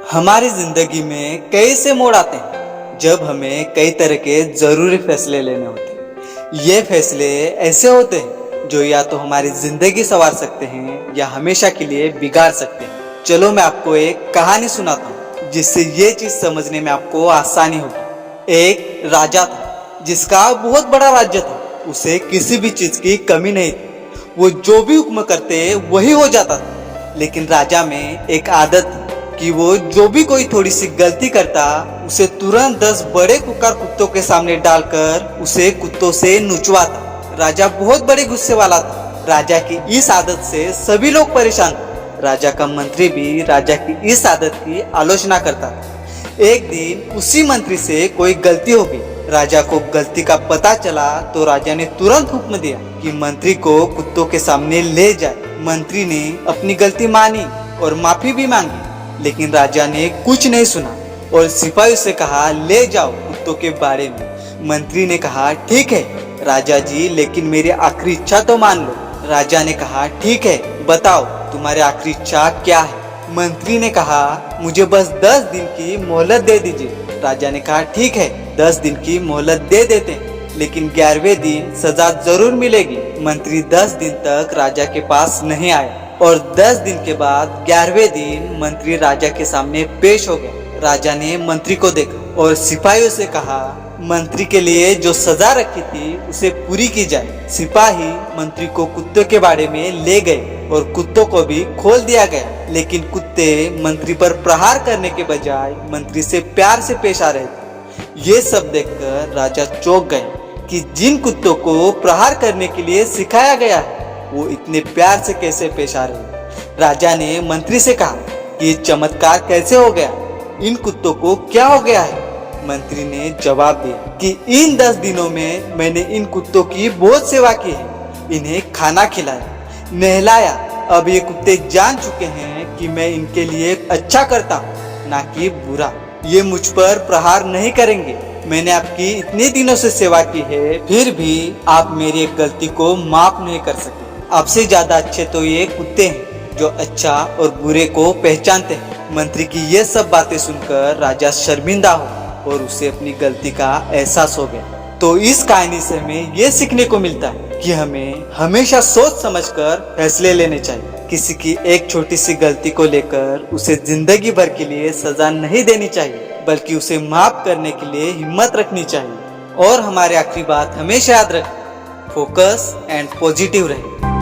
हमारी जिंदगी में कई से मोड़ आते हैं जब हमें कई तरह के जरूरी फैसले लेने होते हैं। ये फैसले ऐसे होते हैं जो या तो हमारी जिंदगी संवार सकते हैं या हमेशा के लिए बिगाड़ सकते हैं। चलो मैं आपको एक कहानी सुनाता हूँ जिससे ये चीज समझने में आपको आसानी होगी। एक राजा था जिसका बहुत बड़ा राज्य था। उसे किसी भी चीज की कमी नहीं थी। वो जो भी हुक्म करते वही हो जाता था। लेकिन राजा में एक आदत थी कि वो जो भी कोई थोड़ी सी गलती करता उसे तुरंत 10 बड़े कुकर कुत्तों के सामने डालकर उसे कुत्तों से नुचवाता। राजा बहुत बड़े गुस्से वाला था। राजा की इस आदत से सभी लोग परेशान थे। राजा का मंत्री भी राजा की इस आदत की आलोचना करता था। एक दिन उसी मंत्री से कोई गलती हो गई। राजा को गलती का पता चला तो राजा ने तुरंत हुक्म दिया कि मंत्री को कुत्तों के सामने ले जाए। मंत्री ने अपनी गलती मानी और माफी भी मांगी, लेकिन राजा ने कुछ नहीं सुना और सिपाही से कहा ले जाओ कुत्तों के बारे में। मंत्री ने कहा ठीक है राजा जी, लेकिन मेरी आखिरी इच्छा तो मान लो। राजा ने कहा ठीक है, बताओ तुम्हारी आखिरी इच्छा क्या है। मंत्री ने कहा मुझे बस 10 दिन की मोहलत दे दीजिए। राजा ने कहा ठीक है 10 दिन की मोहलत दे देते हैं, लेकिन 11वें दिन सजा जरूर मिलेगी। मंत्री 10 दिन तक राजा के पास नहीं आया और 10 दिन के बाद 11वें दिन मंत्री राजा के सामने पेश हो गया। राजा ने मंत्री को देखा और सिपाहियों से कहा मंत्री के लिए जो सजा रखी थी उसे पूरी की जाए। सिपाही मंत्री को कुत्ते के बाड़े में ले गए और कुत्तों को भी खोल दिया गया, लेकिन कुत्ते मंत्री पर प्रहार करने के बजाय मंत्री से प्यार से पेश आ रहे थे। ये सब देखकर राजा चौंक गए कि जिन कुत्तों को प्रहार करने के लिए सिखाया गया है वो इतने प्यार से कैसे पेश आ रहे हैं। राजा ने मंत्री से कहा कि ये चमत्कार कैसे हो गया, इन कुत्तों को क्या हो गया है। मंत्री ने जवाब दिया कि इन 10 दिनों में मैंने इन कुत्तों की बहुत सेवा की है, इन्हें खाना खिलाया, नहलाया। अब ये कुत्ते जान चुके हैं कि मैं इनके लिए अच्छा करता हूँ, ना कि बुरा। ये मुझ पर प्रहार नहीं करेंगे। मैंने आपकी इतने दिनों से सेवा की है, फिर भी आप मेरी एक गलती को माफ नहीं कर सके। आपसे ज्यादा अच्छे तो ये कुत्ते हैं जो अच्छा और बुरे को पहचानते हैं। मंत्री की ये सब बातें सुनकर राजा शर्मिंदा हो और उसे अपनी गलती का एहसास हो गया। तो इस कहानी से हमें ये सीखने को मिलता है कि हमें हमेशा सोच समझकर फैसले लेने चाहिए। किसी की एक छोटी सी गलती को लेकर उसे जिंदगी भर के लिए सजा नहीं देनी चाहिए, बल्कि उसे माफ करने के लिए हिम्मत रखनी चाहिए। और हमारी आखिरी बात हमेशा याद रखें, फोकस एंड पॉजिटिव रहे।